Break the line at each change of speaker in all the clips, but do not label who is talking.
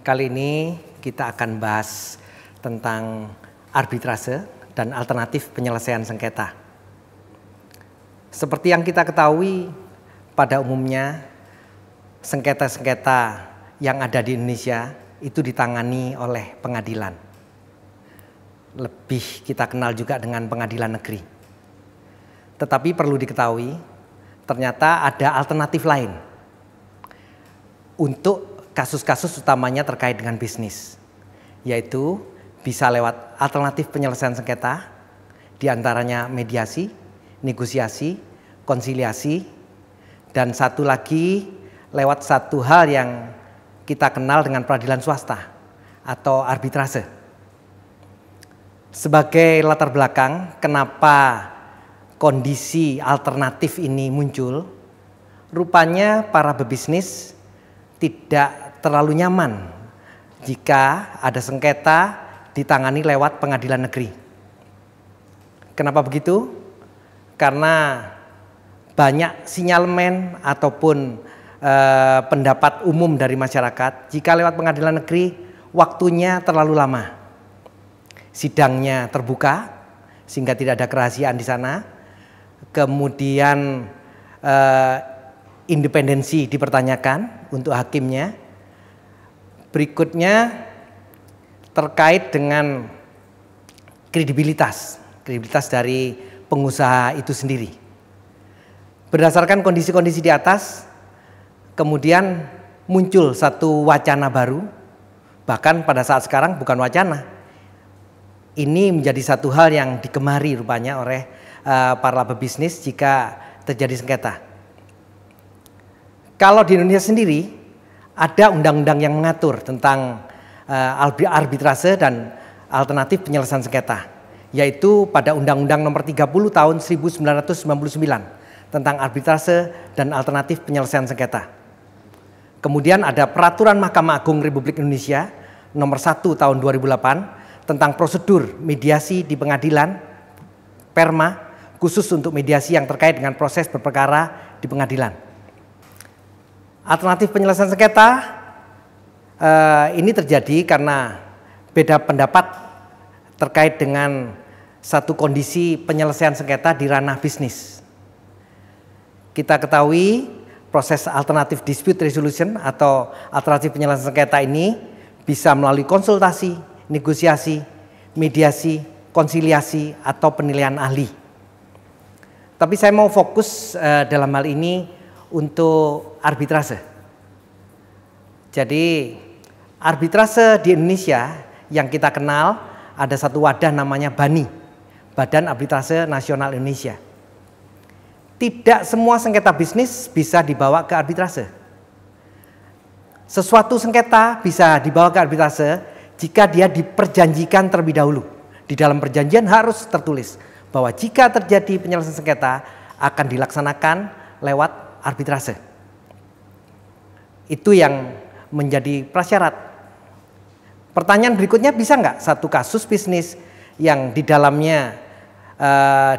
Kali ini kita akan bahas tentang arbitrase dan alternatif penyelesaian sengketa. Seperti yang kita ketahui, pada umumnya sengketa-sengketa yang ada di Indonesia itu ditangani oleh pengadilan. Lebih kita kenal juga dengan pengadilan negeri. Tetapi perlu diketahui, ternyata ada alternatif lain untuk kasus-kasus utamanya terkait dengan bisnis, yaitu bisa lewat alternatif penyelesaian sengketa, diantaranya mediasi, negosiasi, konsiliasi, dan satu lagi lewat satu hal yang kita kenal dengan peradilan swasta atau arbitrase. Sebagai latar belakang, kenapa kondisi alternatif ini muncul, rupanya para pebisnis tidak terlalu nyaman jika ada sengketa ditangani lewat pengadilan negeri. Kenapa begitu? Karena banyak sinyalemen ataupun pendapat umum dari masyarakat, jika lewat pengadilan negeri waktunya terlalu lama. Sidangnya terbuka sehingga tidak ada kerahasiaan di sana. Kemudian independensi dipertanyakan untuk hakimnya. Berikutnya terkait dengan kredibilitas dari pengusaha itu sendiri. Berdasarkan kondisi-kondisi di atas, kemudian muncul satu wacana baru, bahkan pada saat sekarang bukan wacana. Ini menjadi satu hal yang digemari rupanya oleh para pebisnis jika terjadi sengketa. Kalau di Indonesia sendiri ada undang-undang yang mengatur tentang arbitrase dan alternatif penyelesaian sengketa, yaitu pada Undang-Undang Nomor 30 Tahun 1999 tentang arbitrase dan alternatif penyelesaian sengketa. Kemudian ada Peraturan Mahkamah Agung Republik Indonesia Nomor 1 Tahun 2008 tentang prosedur mediasi di pengadilan PERMA, khusus untuk mediasi yang terkait dengan proses berperkara di pengadilan. Alternatif penyelesaian sengketa ini terjadi karena beda pendapat terkait dengan satu kondisi penyelesaian sengketa di ranah bisnis. Kita ketahui proses alternatif dispute resolution atau alternatif penyelesaian sengketa ini bisa melalui konsultasi, negosiasi, mediasi, konsiliasi, atau penilaian ahli. Tapi saya mau fokus dalam hal ini untuk arbitrase. Jadi arbitrase di Indonesia yang kita kenal ada satu wadah namanya BANI, Badan Arbitrase Nasional Indonesia. Tidak semua sengketa bisnis bisa dibawa ke arbitrase. Sesuatu sengketa bisa dibawa ke arbitrase jika dia diperjanjikan terlebih dahulu. Di dalam perjanjian harus tertulis bahwa jika terjadi penyelesaian sengketa akan dilaksanakan lewat arbitrase. Itu yang menjadi prasyarat. Pertanyaan berikutnya, bisa nggak satu kasus bisnis yang di dalamnya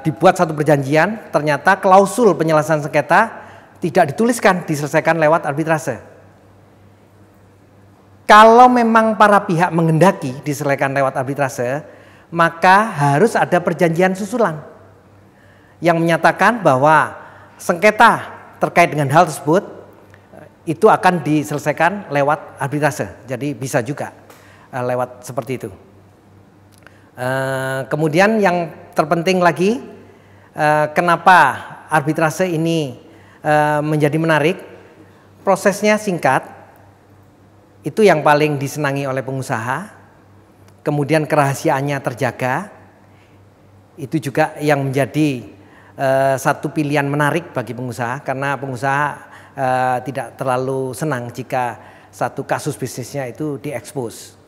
dibuat satu perjanjian, ternyata klausul penyelesaian sengketa tidak dituliskan, diselesaikan lewat arbitrase? Kalau memang para pihak menghendaki diselesaikan lewat arbitrase, maka harus ada perjanjian susulan yang menyatakan bahwa sengketa terkait dengan hal tersebut itu akan diselesaikan lewat arbitrase. Jadi bisa juga lewat seperti itu. Kemudian yang terpenting lagi, kenapa arbitrase ini menjadi menarik? Prosesnya singkat, itu yang paling disenangi oleh pengusaha. Kemudian kerahasiaannya terjaga, itu juga yang menjadi satu pilihan menarik bagi pengusaha, karena pengusaha tidak terlalu senang jika satu kasus bisnisnya itu diekspos.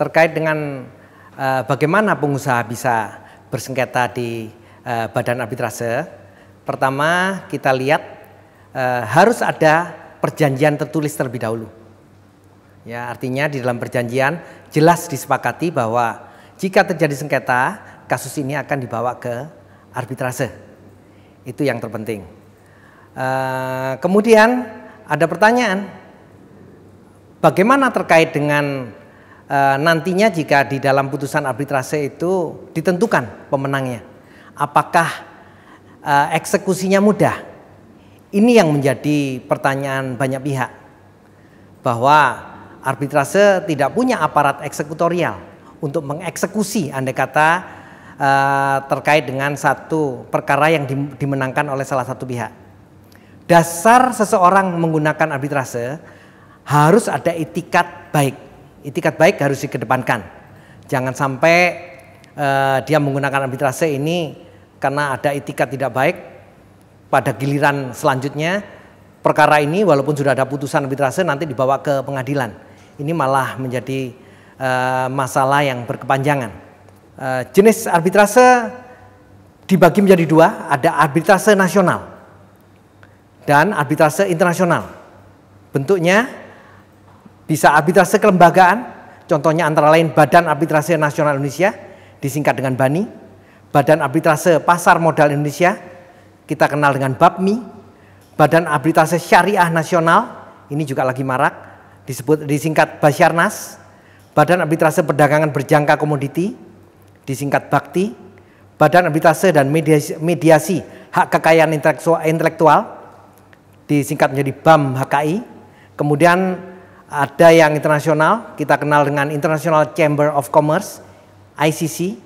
Terkait dengan bagaimana pengusaha bisa bersengketa di badan arbitrase? Pertama, kita lihat harus ada perjanjian tertulis terlebih dahulu. Ya, artinya di dalam perjanjian jelas disepakati bahwa jika terjadi sengketa, kasus ini akan dibawa ke arbitrase. Itu yang terpenting. Kemudian ada pertanyaan, bagaimana terkait dengan nantinya jika di dalam putusan arbitrase itu ditentukan pemenangnya? Apakah eksekusinya mudah? Ini yang menjadi pertanyaan banyak pihak, bahwa arbitrase tidak punya aparat eksekutorial untuk mengeksekusi andai kata terkait dengan satu perkara yang dimenangkan oleh salah satu pihak. Dasar seseorang menggunakan arbitrase harus ada itikat baik. Itikat baik harus dikedepankan. Jangan sampai dia menggunakan arbitrase ini karena ada itikat tidak baik, pada giliran selanjutnya perkara ini walaupun sudah ada putusan arbitrase nanti dibawa ke pengadilan. Ini malah menjadi masalah yang berkepanjangan. Jenis arbitrase dibagi menjadi dua, ada arbitrase nasional dan arbitrase internasional. Bentuknya bisa arbitrase kelembagaan, contohnya antara lain Badan Arbitrase Nasional Indonesia, disingkat dengan BANI, Badan Arbitrase Pasar Modal Indonesia, kita kenal dengan BAPMI, Badan Arbitrase Syariah Nasional, ini juga lagi marak, disingkat Basyarnas, Badan Arbitrase Perdagangan Berjangka Komoditi, disingkat BAKTI, Badan Arbitrase dan Mediasi Hak Kekayaan Intelektual, disingkat menjadi BAM HKI. Kemudian ada yang internasional, kita kenal dengan International Chamber of Commerce, ICC,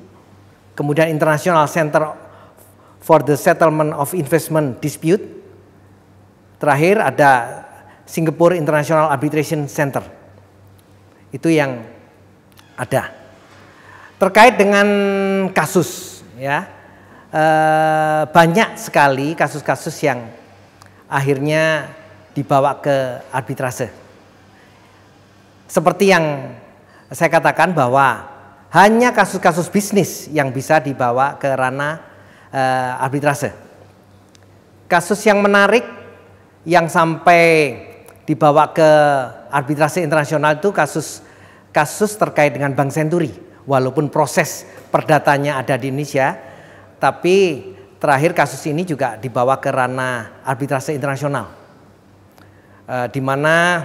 kemudian International Center for the Settlement of Investment Dispute, terakhir ada Singapore International Arbitration Center. Itu yang ada. Terkait dengan kasus, ya, banyak sekali kasus-kasus yang akhirnya dibawa ke arbitrase. Seperti yang saya katakan bahwa hanya kasus-kasus bisnis yang bisa dibawa ke ranah arbitrase. Kasus yang menarik yang sampai dibawa ke arbitrase internasional itu kasus terkait dengan Bank Senturi. Walaupun proses perdatanya ada di Indonesia, tapi terakhir kasus ini juga dibawa ke ranah arbitrase internasional, di mana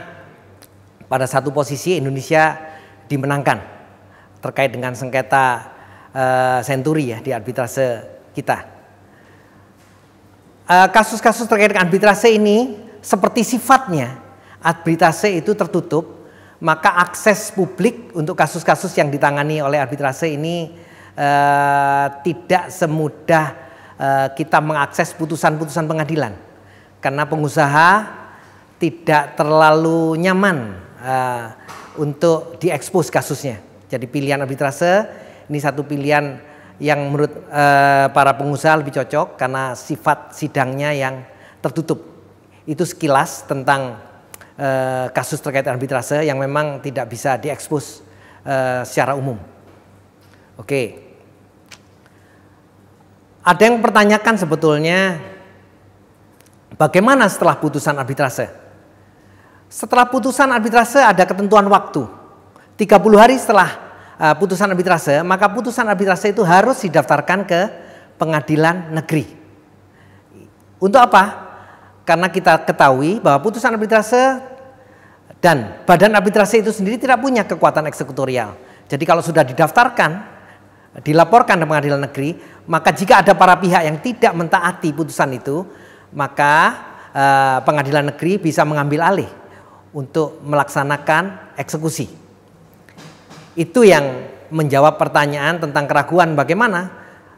pada satu posisi Indonesia dimenangkan terkait dengan sengketa Senturi ya di arbitrase kita. Kasus-kasus terkait dengan arbitrase ini seperti sifatnya arbitrase itu tertutup, maka akses publik untuk kasus-kasus yang ditangani oleh arbitrase ini tidak semudah kita mengakses putusan-putusan pengadilan, karena pengusaha tidak terlalu nyaman untuk diekspos kasusnya. Jadi pilihan arbitrase ini satu pilihan yang menurut para pengusaha lebih cocok karena sifat sidangnya yang tertutup. Itu sekilas tentang kasus terkait arbitrase yang memang tidak bisa diekspos secara umum. Oke. Ada yang mempertanyakan sebetulnya bagaimana setelah putusan arbitrase? Setelah putusan arbitrase ada ketentuan waktu. 30 hari setelah putusan arbitrase, maka putusan arbitrase itu harus didaftarkan ke pengadilan negeri. Untuk apa? Karena kita ketahui bahwa putusan arbitrase dan badan arbitrase itu sendiri tidak punya kekuatan eksekutorial. Jadi kalau sudah didaftarkan, dilaporkan ke pengadilan negeri, maka jika ada para pihak yang tidak mentaati putusan itu, maka pengadilan negeri bisa mengambil alih untuk melaksanakan eksekusi. Itu yang menjawab pertanyaan tentang keraguan bagaimana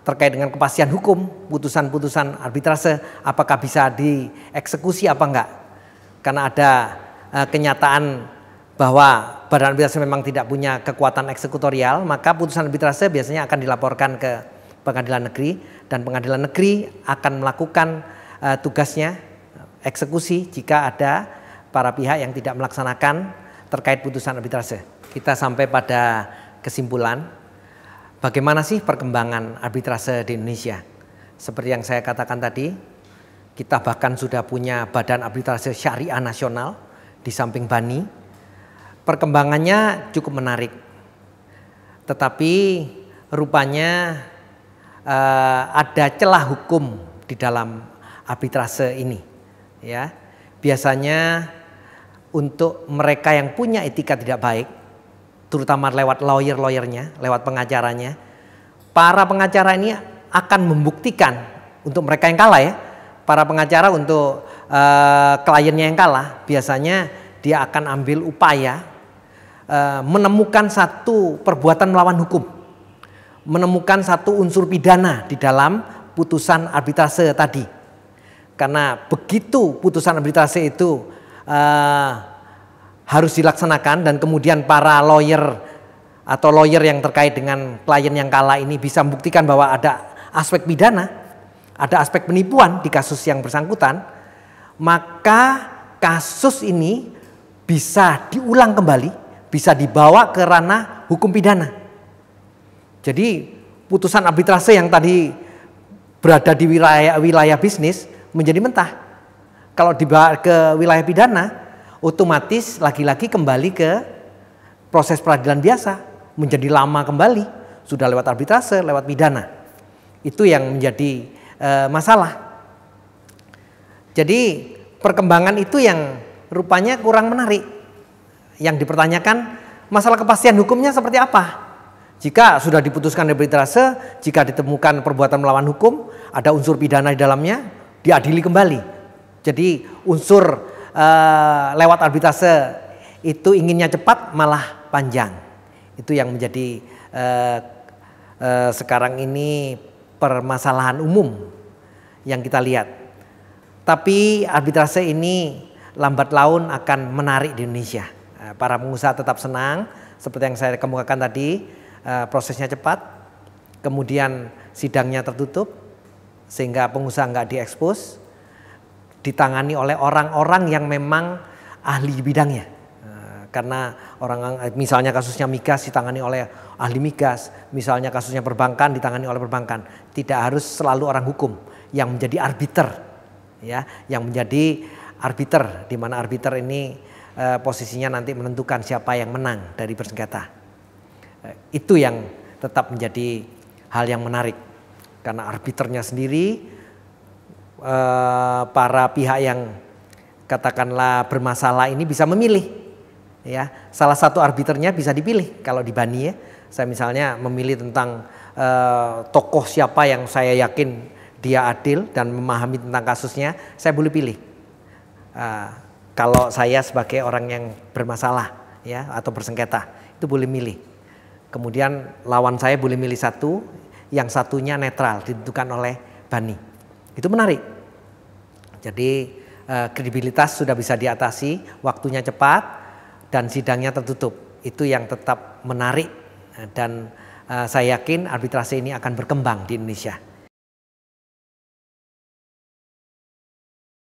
terkait dengan kepastian hukum putusan-putusan arbitrase, apakah bisa dieksekusi apa enggak. Karena ada kenyataan bahwa badan arbitrase memang tidak punya kekuatan eksekutorial, maka putusan arbitrase biasanya akan dilaporkan ke pengadilan negeri dan pengadilan negeri akan melakukan tugasnya eksekusi jika ada para pihak yang tidak melaksanakan terkait putusan arbitrase. Kita sampai pada kesimpulan bagaimana sih perkembangan arbitrase di Indonesia? Seperti yang saya katakan tadi, kita bahkan sudah punya Badan Arbitrase Syariah Nasional di samping BANI. Perkembangannya cukup menarik. Tetapi rupanya ada celah hukum di dalam arbitrase ini. Ya, biasanya untuk mereka yang punya etika tidak baik, terutama lewat lawyer-lawyernya, lewat pengacaranya, para pengacara ini akan membuktikan untuk mereka yang kalah ya, para pengacara untuk kliennya yang kalah, biasanya dia akan ambil upaya menemukan satu perbuatan melawan hukum, menemukan satu unsur pidana di dalam putusan arbitrase tadi. Karena begitu putusan arbitrase itu harus dilaksanakan dan kemudian para lawyer atau lawyer yang terkait dengan klien yang kalah ini bisa membuktikan bahwa ada aspek pidana, ada aspek penipuan di kasus yang bersangkutan, maka kasus ini bisa diulang kembali, bisa dibawa ke ranah hukum pidana. Jadi putusan arbitrase yang tadi berada di wilayah bisnis menjadi mentah. Kalau dibawa ke wilayah pidana, otomatis lagi-lagi kembali ke proses peradilan biasa, menjadi lama kembali, sudah lewat arbitrase, lewat pidana. Itu yang menjadi masalah. Jadi perkembangan itu yang rupanya kurang menarik. Yang dipertanyakan masalah kepastian hukumnya seperti apa? Jika sudah diputuskan arbitrase, jika ditemukan perbuatan melawan hukum, ada unsur pidana di dalamnya, diadili kembali. Jadi unsur lewat arbitrase itu inginnya cepat malah panjang. Itu yang menjadi sekarang ini permasalahan umum yang kita lihat. Tapi arbitrase ini lambat laun akan menarik di Indonesia. Para pengusaha tetap senang, seperti yang saya kemukakan tadi, prosesnya cepat, kemudian sidangnya tertutup, sehingga pengusaha nggak diekspos, ditangani oleh orang-orang yang memang ahli bidangnya. Karena misalnya kasusnya migas ditangani oleh ahli migas, misalnya kasusnya perbankan ditangani oleh perbankan. Tidak harus selalu orang hukum yang menjadi arbiter, ya, yang menjadi arbiter, di mana arbiter ini posisinya nanti menentukan siapa yang menang dari bersengketa. Itu yang tetap menjadi hal yang menarik. Karena arbiternya sendiri, para pihak yang katakanlah bermasalah ini bisa memilih, ya. Salah satu arbiternya bisa dipilih. Kalau di BANI ya, saya misalnya memilih tentang tokoh siapa yang saya yakin dia adil dan memahami tentang kasusnya, saya boleh pilih. Kalau saya sebagai orang yang bermasalah, ya, atau bersengketa, itu boleh milih. Kemudian lawan saya boleh milih satu, yang satunya netral, ditentukan oleh BANI. Itu menarik. Jadi kredibilitas sudah bisa diatasi, waktunya cepat, dan sidangnya tertutup. Itu yang tetap menarik, dan saya yakin arbitrase ini akan berkembang di Indonesia.